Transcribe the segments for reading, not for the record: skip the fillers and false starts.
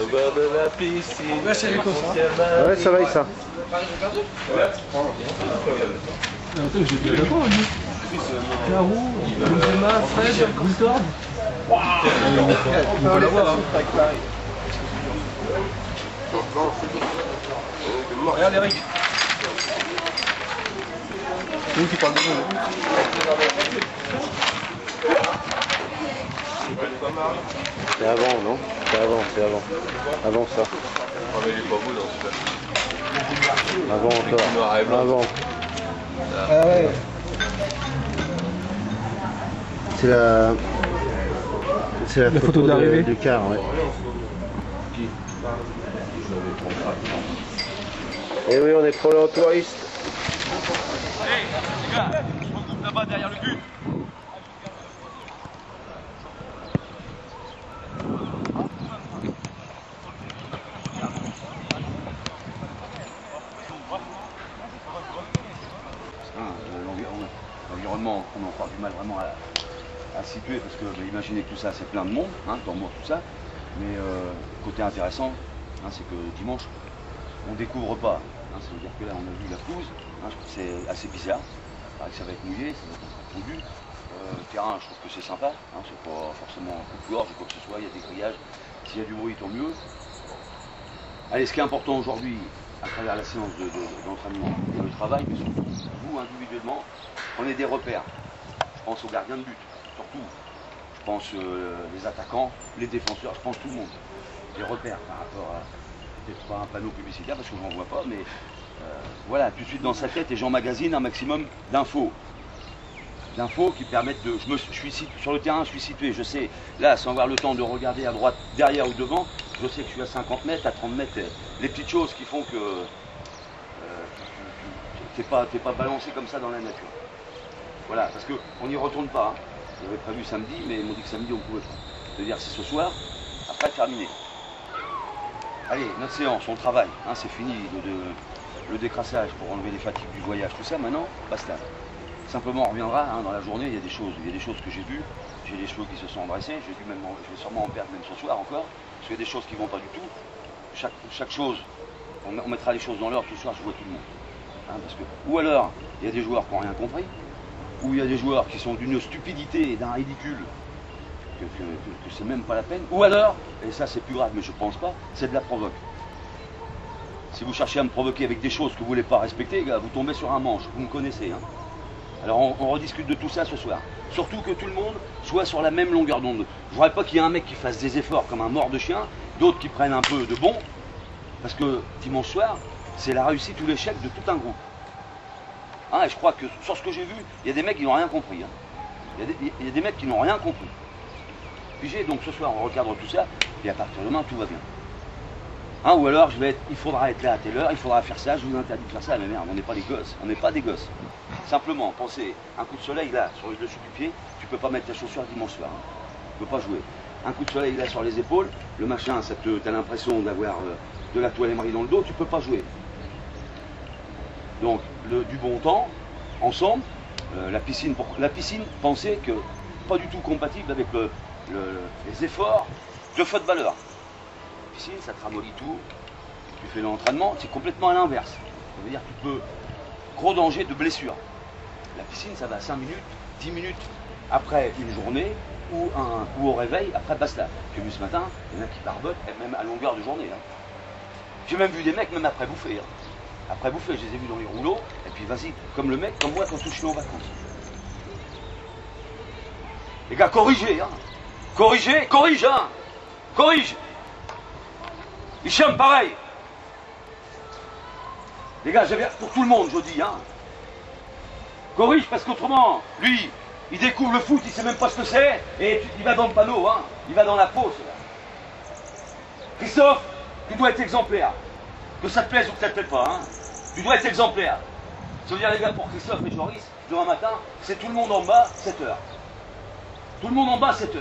Au bord de la piscine. Ouais, c'est les courses. Ouais, ça va avec ça. Attends, j'ai bien d'accord, lui. Carreau, Benzema, Fred, Goultord. On va l'avoir. Regarde Eric. C'est lui qui parle de jeu. C'est avant, non? C'est avant, c'est avant. Avant ça. Ah mais il est pas beau dans ce Avant encore. noir et blanc. Avant. Ah ouais. C'est la photo d'arrivée du car, ouais. Et oui, on est pour le touriste. Hey, les gars, je me groupe là-bas derrière le but. L'environnement, on a encore du mal vraiment à situer parce que imaginez que tout ça c'est plein de monde, hein, dans moi tout ça. Mais côté intéressant, hein, c'est que dimanche, on découvre pas. Hein, ça veut dire que là on a vu la pelouse, hein, c'est assez bizarre. Il paraît que ça va être mouillé, ça va être encore fondu. Le terrain, je trouve que c'est sympa, hein, c'est pas forcément un coup de gorge ou quoi que ce soit, il y a des grillages. S'il y a du bruit, tant mieux. Allez, ce qui est important aujourd'hui, à travers la séance d'entraînement et le travail, mais surtout vous individuellement, prenez des repères. Je pense aux gardiens de but, surtout. Je pense les attaquants, les défenseurs, je pense tout le monde. Des repères par rapport à peut-être pas un panneau publicitaire parce que je n'en vois pas, mais voilà, tout de suite dans sa tête et j'emmagasine un maximum d'infos. D'infos qui permettent de. Je suis sur le terrain, je suis situé, je sais, là, sans avoir le temps de regarder à droite, derrière ou devant, je sais que je suis à 50 mètres, à 30 mètres, les petites choses qui font que t'es pas balancé comme ça dans la nature. Voilà, parce qu'on n'y retourne pas. Hein. J'avais prévu samedi, mais ils m'ont dit que samedi on pouvait pas. C'est-à-dire c'est ce soir, après terminé. Allez, notre séance, on travaille, hein, c'est fini le décrassage pour enlever les fatigues du voyage, tout ça, maintenant, basta. Simplement on reviendra hein, dans la journée, il y a des choses que j'ai vues, j'ai les cheveux qui se sont dressés, je vais sûrement en perdre même ce soir encore, parce qu'il y a des choses qui ne vont pas du tout. Chaque chose, on mettra les choses dans l'ordre, ce soir je vois tout le monde. Hein, parce que, ou alors, il y a des joueurs qui n'ont rien compris, ou il y a des joueurs qui sont d'une stupidité et d'un ridicule que c'est même pas la peine, ou alors, et ça c'est plus grave mais je pense pas, c'est de la provoque. Si vous cherchez à me provoquer avec des choses que vous ne voulez pas respecter, vous tombez sur un manche, vous me connaissez. Hein. Alors on rediscute de tout ça ce soir. Surtout que tout le monde soit sur la même longueur d'onde. Je ne voudrais pas qu'il y ait un mec qui fasse des efforts comme un mort de chien, d'autres qui prennent un peu de bon, parce que dimanche soir, c'est la réussite ou l'échec de tout un groupe. Hein, et je crois que sur ce que j'ai vu, il y a des mecs qui n'ont rien compris. Hein. Il y a des mecs qui n'ont rien compris. Figé, donc ce soir on recadre tout ça, et à partir de demain tout va bien. Hein, ou alors il faudra être là à telle heure, il faudra faire ça, je vous interdis de faire ça, mais merde, on n'est pas des gosses, on n'est pas des gosses. Simplement, pensez, un coup de soleil là, sur le dessus du pied, tu peux pas mettre ta chaussure dimanche soir, hein. Tu peux pas jouer. Un coup de soleil là sur les épaules, le machin, t'as l'impression d'avoir de la toile émaillée dans le dos, tu peux pas jouer. Donc, du bon temps, ensemble, la piscine, pensez que pas du tout compatible avec les efforts de footballeur. La piscine, ça te ramollit tout, tu fais l'entraînement, c'est complètement à l'inverse. Ça veut dire que tu peux, gros danger de blessure. La piscine, ça va 5 minutes, 10 minutes après une journée ou au réveil, après basta. J'ai vu ce matin, il y en a qui barbotent, même à longueur de journée. Hein. J'ai même vu des mecs, même après bouffer. Hein. Après bouffer, je les ai vus dans les rouleaux, et puis vas-y, comme le mec, comme moi quand je suis en vacances. Les gars, corrigez, hein. Corrigez, corrige, hein. Corrige. Hicham, pareil. Les gars, pour tout le monde, je dis, hein. Corrige, parce qu'autrement, lui, il découvre le foot, il sait même pas ce que c'est, et il va dans le panneau, hein. Il va dans la peau, cela. Christophe, tu dois être exemplaire. Que ça te plaise ou que ça te plaise pas, hein. Tu dois être exemplaire. Ça veut dire, les gars, pour Christophe et Joris, demain matin, c'est tout le monde en bas, 7h. Tout le monde en bas, 7h.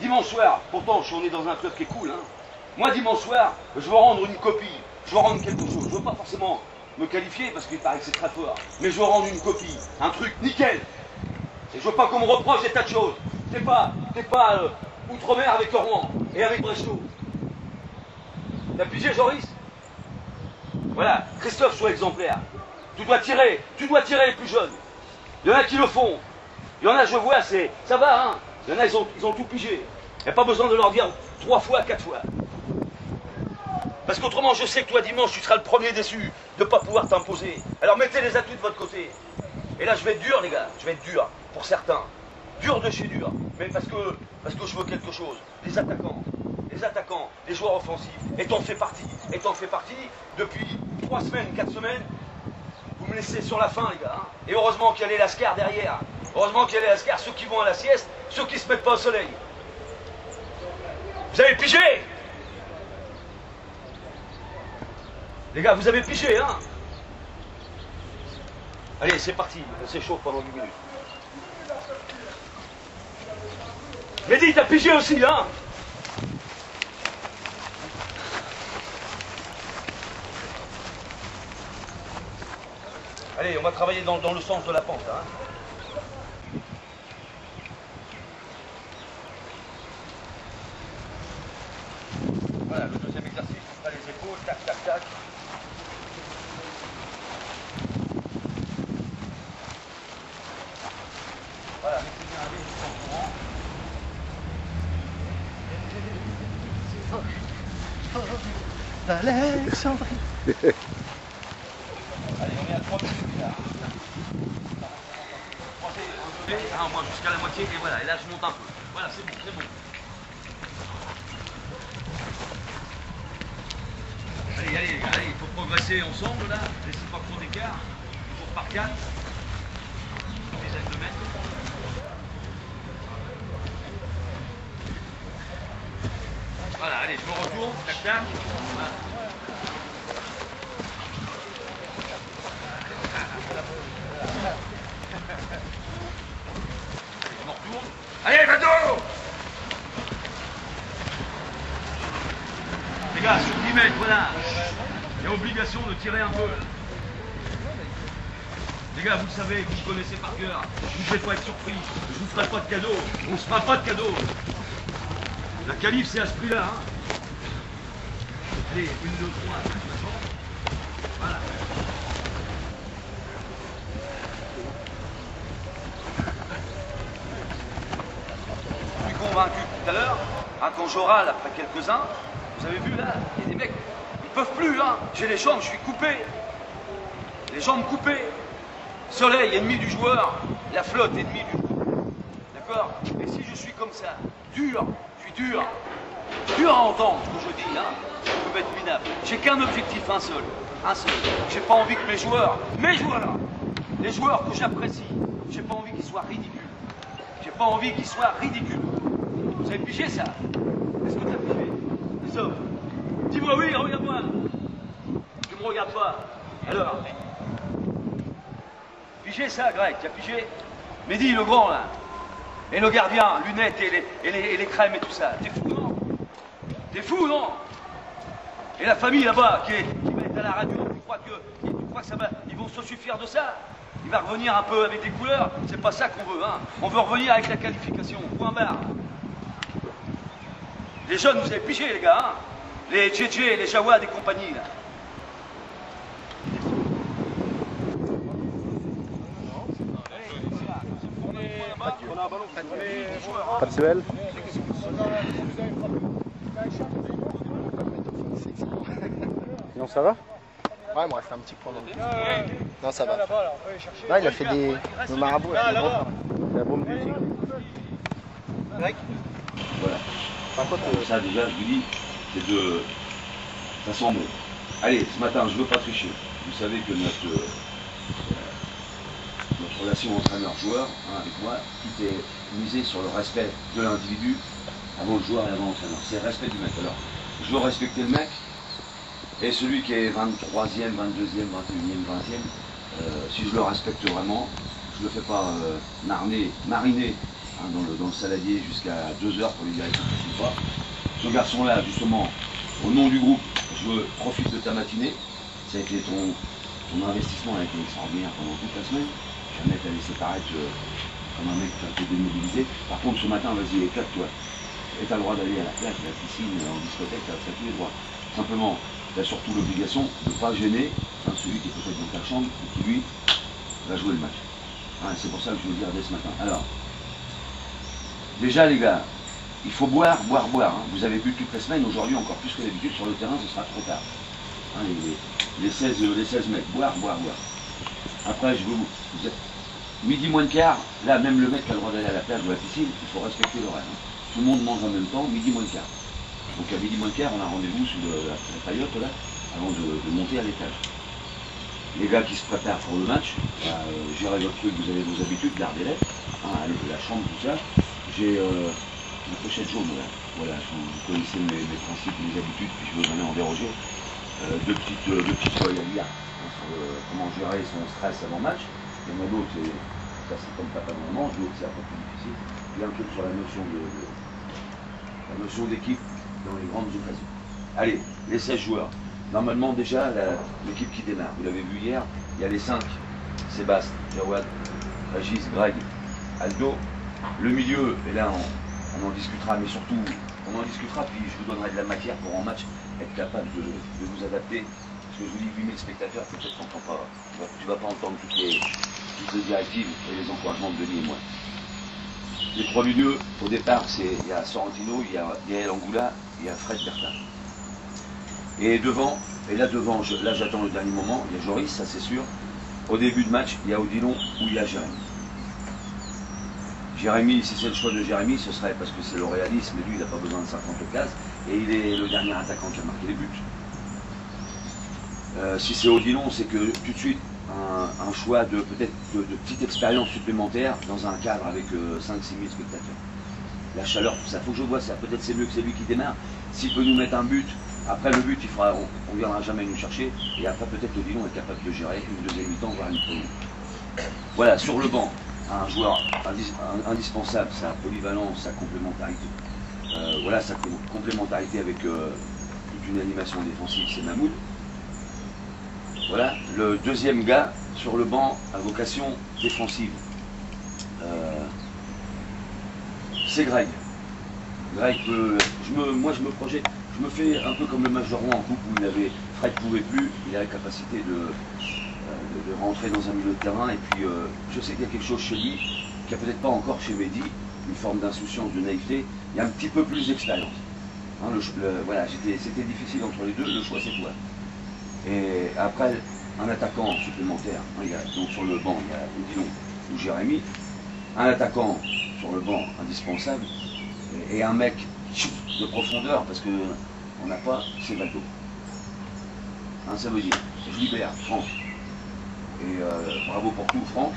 Dimanche soir, pourtant, on est dans un club qui est cool, hein. Moi, dimanche soir, je veux rendre une copie, je veux rendre quelque chose. Je veux pas forcément me qualifier parce qu'il paraît que c'est très fort. Mais je veux rendre une copie, un truc nickel. Et je veux pas qu'on me reproche des tas de choses. T'es pas outre-mer avec Rouen et avec Brechot. T'as pigé, Joris? Voilà, Christophe, sois exemplaire. Tu dois tirer les plus jeunes. Il y en a qui le font. Il y en a, je vois, ça va, hein. Il y en a, ils ont tout pigé. Il n'y a pas besoin de leur dire 3 fois, 4 fois. Parce qu'autrement, je sais que toi, dimanche, tu seras le premier déçu de ne pas pouvoir t'imposer. Alors mettez les atouts de votre côté. Et là, je vais être dur, les gars. Je vais être dur, pour certains. Dur de chez dur. Mais parce que je veux quelque chose. Les attaquants, les joueurs offensifs. Et t'en fais partie. Depuis 3 semaines, 4 semaines, vous me laissez sur la fin, les gars. Hein. Et heureusement qu'il y a les lascars derrière. Heureusement qu'il y a les lascars, ceux qui vont à la sieste, ceux qui ne se mettent pas au soleil. Vous avez pigé? Les gars, vous avez pigé, hein? Allez, c'est parti. On s'échauffe pendant 10 minutes. Mehdi, t'as pigé aussi, hein? Allez, on va travailler dans le sens de la pente, hein? Voilà, le deuxième exercice, tu feras les épaules, tac, tac, tac. Voilà, mettez bien un nez en courant. Alexandrie. Allez, on est à 3 minutes là. Moi jusqu'à la moitié, et voilà, et là je monte un peu. Voilà, c'est bon, c'est bon. Allez, il faut progresser ensemble là, laissez pas trop d'écart, toujours par 4, une dizaine de mètres. Voilà, allez, je me retourne, tac tac. Voilà. Je me retourne. Allez, Vado! Les gars, sur 10 mètres, voilà. Il y a obligation de tirer un peu. Les gars, vous le savez, vous me connaissez par cœur. Je vous fais pas être surpris. Je vous ferai pas de cadeau. On se fera pas de cadeau. La qualif, c'est à ce prix-là. Hein. Allez, 1, 2, 3, voilà. Je suis convaincu tout à l'heure, hein, quand j'oral après quelques-uns, vous avez vu là, il y a des mecs, ils peuvent plus, hein. J'ai les jambes, je suis coupé. Les jambes coupées. Soleil, ennemi du joueur. La flotte, ennemi du joueur. D'accord? Et si je suis comme ça, dur, je suis dur. Dur à entendre ce que je dis, hein. Je peux être minable. J'ai qu'un objectif, un seul. J'ai pas envie que mes joueurs, les joueurs que j'apprécie, j'ai pas envie qu'ils soient ridicules. J'ai pas envie qu'ils soient ridicules. Vous avez pigé ça? Est-ce que tu as pigé? Christophe, dis-moi oui, regarde-moi. Tu me regardes pas. Alors, pigé ça, Greg, tu as pigé? Mehdi, le grand là. Et le gardien, lunettes et les crèmes et tout ça. T'es fou, non? T'es fou, non? Et la famille là-bas qui va être à la radio, tu crois que ça va, ils vont se suffire de ça? Il va revenir un peu avec des couleurs? C'est pas ça qu'on veut, hein. On veut revenir avec la qualification, point barre. Les jeunes, vous avez pigé, les gars, hein. Les Djedje, les Jawad et compagnie, là. Pas de duel. Non, ça va? Ouais, il me reste un petit point dans le coup. Non, ça va. Là, il a fait des... Le marabout, il a fait des bombes. La bombe du tigre. Grec. Voilà. Par contre, Ça, déjà, je vous dis, c'est de... Ça semble. Allez, ce matin, je ne veux pas tricher. Vous savez que notre relation entraîneur-joueur, hein, avec moi, tout est misé sur le respect de l'individu avant le joueur et avant l'entraîneur. C'est le respect du mec. Alors, je veux respecter le mec, et celui qui est 23e, 22e, 21e, 20e, si je le respecte vraiment, je ne le fais pas mariner hein, dans le saladier jusqu'à 2 heures pour lui dire écoute, je ne sais pas. Ce garçon-là, justement, au nom du groupe, je veux profite de ta matinée. Ça a été ton investissement a été extraordinaire pendant toute la semaine. Jamais t'as laissé paraître comme un mec qui a été démobilisé. Par contre, ce matin, vas-y, éclate-toi. Et t'as le droit d'aller à la plage, à la piscine, en discothèque, t'as tous les droits. Simplement, t'as surtout l'obligation de ne pas gêner celui qui est peut-être dans ta chambre et qui, lui, va jouer le match. Hein, c'est pour ça que je veux dire dès ce matin. Alors, déjà, les gars, il faut boire, boire, boire. Hein. Vous avez bu toute la semaine, aujourd'hui encore plus que d'habitude, sur le terrain, ce sera trop tard. Hein, les 16 mecs, boire, boire, boire. Après, je veux vous êtes midi moins de quart, là, même le mec qui a le droit d'aller à la plage ou à la piscine, il faut respecter l'horaire. Hein. Tout le monde mange en même temps, midi moins de quart. Donc à midi moins de quart, on a rendez-vous sous la paillote, là, avant de monter à l'étage. Les gars qui se préparent pour le match, gérez votre truc, vous avez vos habitudes, gardez-les. Hein, la chambre, tout ça. J'ai une pochette jaune, là. Voilà, vous connaissez mes principes, mes habitudes, puis je veux maintenant en déroger. Deux petites feuilles à lire hein, sur comment gérer son stress avant match. Il y en a d'autres, ça c'est comme papa dans le mange, d'autres c'est un peu plus difficile. Il y a un truc sur la notion d'équipe dans les grandes occasions. Allez, les 16 joueurs. Normalement déjà, l'équipe qui démarre, vous l'avez vu hier, il y a les 5, Sébastien, Jawad, Régis, Greg, Aldo. Le milieu, et là on en discutera, mais surtout, on en discutera, puis je vous donnerai de la matière pour en match être capable de vous adapter. Parce que je vous dis 8000 spectateurs, peut-être qu'on n'entend pas. Tu ne vas pas entendre toutes les directives et les encouragements de Denis et moi. Les trois milieux, au départ, il y a Sorrentino, il y a Gaël Angoula, il y a Fred Bertin. Et devant, là j'attends le dernier moment, il y a Joris, ça c'est sûr. Au début de match, il y a Odilon ou il y a Jérémy. Jérémy, si c'est le choix de Jérémy, ce serait parce que c'est le réalisme, et lui il n'a pas besoin de 50 cases, et il est le dernier attaquant qui a marqué les buts. Si c'est Odilon, c'est que tout de suite, un choix de peut-être de petite expérience supplémentaire dans un cadre avec 5-6 000 spectateurs. La chaleur, tout ça, il faut que je vois ça. Peut-être c'est mieux que c'est lui qui démarre. S'il peut nous mettre un but, après le but, on ne viendra jamais nous chercher. Et après, peut-être Odilon est capable de gérer une deuxième mi-temps, voire une première. Voilà, sur le banc, un joueur indispensable, sa polyvalence, sa complémentarité. Voilà, sa complémentarité avec toute une animation défensive, c'est Mahmoud. Voilà, le deuxième gars sur le banc à vocation défensive, c'est Greg. Greg, moi je me projette, je me fais un peu comme le match de Rouen en coupe où Fred ne pouvait plus, il a la capacité de rentrer dans un milieu de terrain et puis je sais qu'il y a quelque chose chez lui qu'il n'y a peut-être pas encore chez Mehdi, une forme d'insouciance, de naïveté, il y a un petit peu plus d'expérience. Hein, voilà, c'était difficile entre les deux, le choix c'est quoi? Et après, un attaquant supplémentaire, hein, donc sur le banc, il y a Odilon ou Jérémy, un attaquant sur le banc indispensable, et un mec de profondeur, parce qu'on n'a pas, c'est Valdo. Hein, ça veut dire, je libère Franck, et bravo pour tout Franck,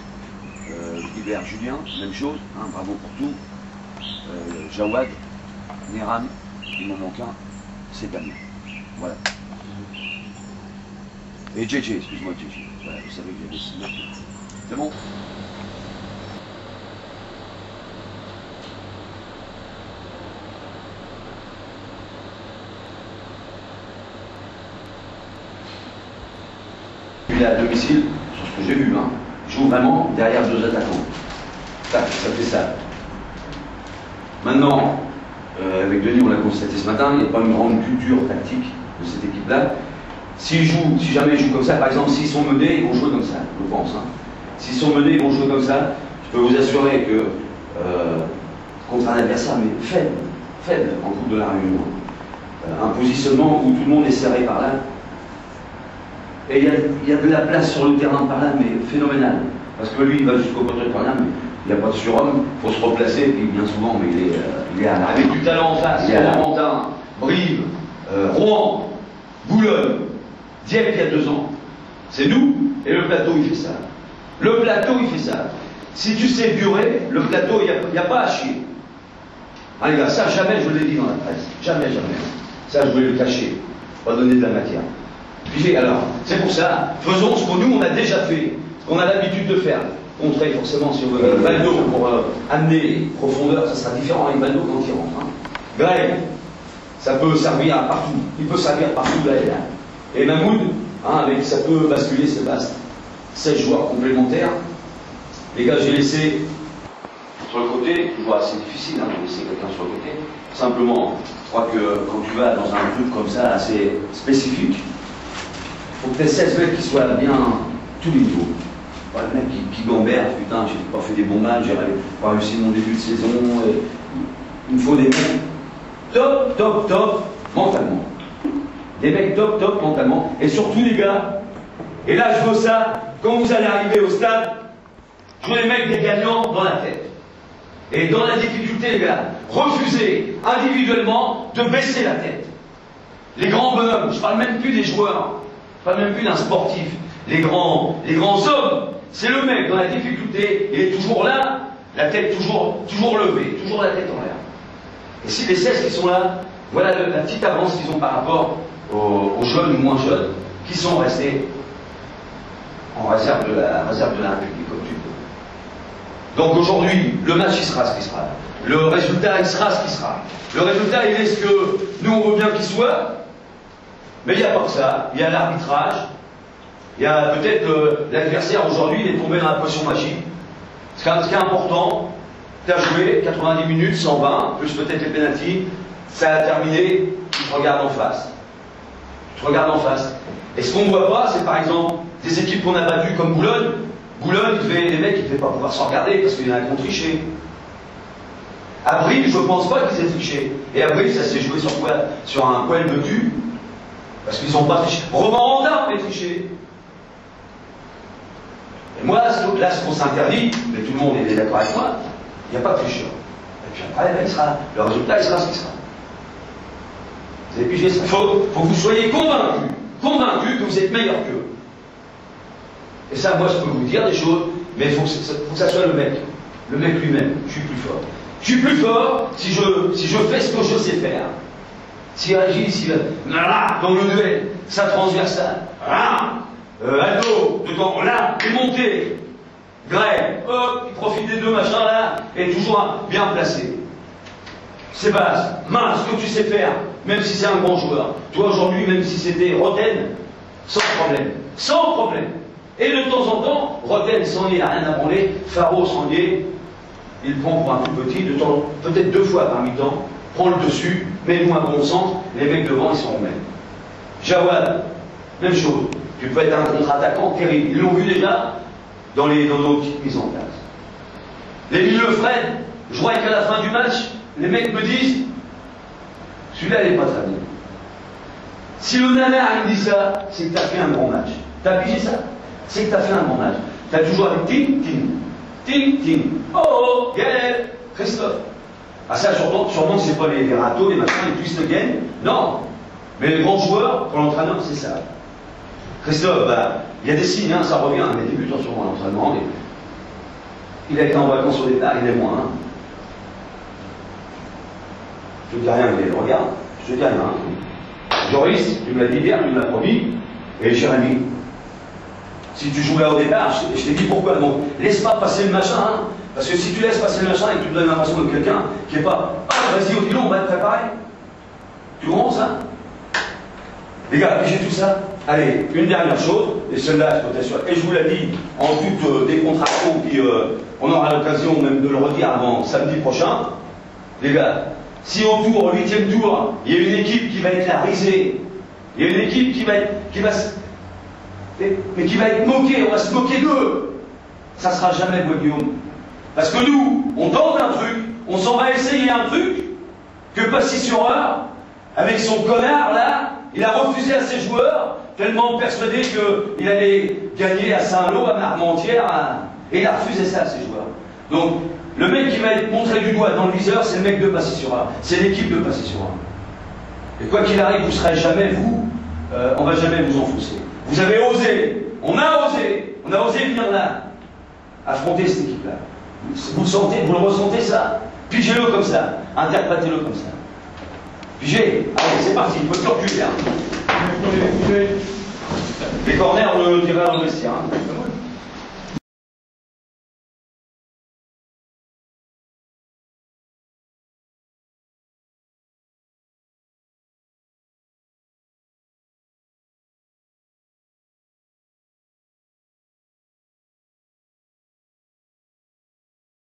je libère Julien, même chose, hein, bravo pour tout, Jawad, Néram, il m'en manque un, c'est Damien. Voilà. Et JJ, excuse-moi JJ. Voilà, vous savez que j'avais 6 mètres. C'est bon? Il est à domicile, sur ce que j'ai vu, hein, joue vraiment derrière deux attaquants. Ça fait ça. Maintenant, avec Denis, on l'a constaté ce matin, il n'y a pas une grande culture tactique de cette équipe-là. Si jamais ils jouent comme ça, par exemple, s'ils sont menés, ils vont jouer comme ça, je pense. Hein. S'ils sont menés, ils vont jouer comme ça. Je peux vous assurer que contre un adversaire, mais faible en Coupe de la Réunion. Un positionnement où tout le monde est serré par là. Et il y a de la place sur le terrain par là, mais phénoménal. Parce que lui, il va jusqu'au poteau par là, mais il n'y a pas de surhomme, il faut se replacer, et puis bien souvent, mais il est à la... Avec du talent en face, Rouen, Brive, Rouen, Boulogne, Dieppe il y a 2 ans. C'est nous, et le plateau il fait ça. Le plateau il fait ça. Si tu sais durer, le plateau il n'y a pas à chier. Ah les gars, ça jamais je l'ai dit dans la presse. Jamais. Ça je voulais le cacher. Pas donner de la matière. Puis alors, c'est pour ça, faisons ce que nous on a déjà fait, ce qu'on a l'habitude de faire. Contrer forcément si on veut Valdo pour amener profondeur, ça sera différent avec Valdo quand il rentre. Hein. Greg, ça peut servir partout. Il peut servir partout là et là. Et Mahmoud, Avec, ça peut basculer, c'est vaste. 16 joueurs complémentaires. Les gars, j'ai laissé sur le côté, toujours assez difficile de laisser quelqu'un sur le côté. Simplement, je crois que quand tu vas dans un truc comme ça, assez spécifique, il faut que tu aies 16 mecs qui soient bien tous les niveaux. Voilà, le mec qui gambère, putain, j'ai pas fait des bons matchs, j'ai pas réussi mon début de saison. Il me faut des mecs top mentalement. Des mecs top mentalement. Et surtout, les gars, et là je veux ça, quand vous allez arriver au stade, je veux les mecs des gagnants dans la tête. Et dans la difficulté, les gars, refusez individuellement de baisser la tête. Les grands bonhommes, je parle même plus des joueurs, je parle même plus d'un sportif. Les grands hommes, c'est le mec dans la difficulté, il est toujours là, la tête toujours levée, toujours la tête en l'air. Et si les 16 qui sont là, voilà la petite avance qu'ils ont par rapport aux jeunes ou moins jeunes, qui sont restés en réserve de la République, comme tu peux. Donc aujourd'hui, le match il sera ce qu'il sera. Le résultat il sera ce qu'il sera. Le résultat il est ce que nous on veut bien qu'il soit, mais il n'y a pas que ça. Il y a l'arbitrage, il y a peut-être l'adversaire aujourd'hui, il est tombé dans la potion magique. Ce qui est important, tu as joué 90 minutes, 120, plus peut-être les pénaltys, ça a terminé, tu te regardes en face. Tu te regardes en face. Et ce qu'on ne voit pas, c'est par exemple des équipes qu'on a battues comme Boulogne. Boulogne, les mecs, ils ne devaient pas pouvoir s'en regarder parce qu'il y en a qui ont triché. À Brive, je ne pense pas qu'ils aient triché. Et à Brive, ça s'est joué sur quoi? Sur un poil de cul. Parce qu'ils n'ont pas triché. Romain Randin avait triché. Et moi, là, ce qu'on s'interdit, mais tout le monde est d'accord avec moi, il n'y a pas de tricheur. Et puis après, le résultat, il sera ce qu'il sera. Vous avez pigé ça? Il faut que vous soyez convaincus que vous êtes meilleur qu'eux. Et ça, moi, je peux vous dire des choses, mais il faut que ça soit le mec lui-même. Je suis plus fort. Je suis plus fort si je fais ce que je sais faire. S'il agit, dans le duel, ça transversal, Aldo, dedans, là, il est monté. Greg, hop, il profite des deux machins là, et toujours bien placé. Sébastien, mince, ce que tu sais faire, même si c'est un grand joueur. Toi aujourd'hui, même si c'était Roten, sans problème. Sans problème. Et de temps en temps, Roten s'en est, il n'a rien à branler, Faro s'en est, il prend pour un tout petit, de temps, peut-être 2 fois par mi-temps, prend le dessus, met-nous un bon sens, les mecs devant, ils sont mêmes. Jawad, même chose. Tu peux être un contre-attaquant terrible. Ils l'ont vu déjà dans nos petites mises en place. Les milieux Fred, je vois qu'à la fin du match, les mecs me disent celui-là, il n'est pas très bien. Si le nanar il me dit ça, c'est que tu as fait un bon match. Tu as pigé ça? C'est que tu as fait un bon match. Tu as toujours avec ting. Oh, Gaël, Christophe. Ah ça, sûrement que c'est pas les râteaux, les machins, les twists de game. Non. Mais les grands joueurs, pour l'entraîneur, c'est ça. Christophe, il y a des signes, hein, ça revient, mais débutant sur l'entraînement. Il a été en vacances au départ, il est moins. Hein. Je te dis rien, mais regarde, je te dis rien. Hein. Joris, tu me l'as dit hier, tu me l'as promis, et Jérémy. Si tu joues là au départ, je t'ai dit pourquoi. Donc, laisse pas passer le machin, hein, parce que si tu laisses passer le machin et que tu me donnes l'impression de quelqu'un qui n'est pas vas-y, au pilon, on va te préparer. Tu comprends ça? Les gars, j'ai tout ça. Allez, une dernière chose, et celle-là, je peux t'assurer, et je vous l'ai dit en toute décontraction, puis on aura l'occasion même de le redire avant samedi prochain. Les gars, si au 8e tour, il y a une équipe qui va être la risée, il y a une équipe qui va être moquée, on va se moquer d'eux, ça sera jamais moi, Guillaume. Parce que nous, on tente un truc, on s'en va essayer un truc, que Passy sur heure, avec son connard là, il a refusé à ses joueurs, tellement persuadé qu'il allait gagner à Saint-Lô, à Marmentière, et il a refusé ça à ses joueurs. Donc, le mec qui va être montré du doigt dans le viseur, c'est le mec de Passy-sur-Heure, c'est l'équipe de Passy-sur-Heure. Et quoi qu'il arrive, vous ne serez jamais, on ne va jamais vous enfoncer. Vous avez osé, on a osé venir là, affronter cette équipe-là. Vous le sentez, vous le ressentez ça? Pigez-le comme ça, interprétez-le comme ça. Pigez, allez, c'est parti, il faut te reculer. Hein. Les corners, on le dirait dans le vestiaire. Hein.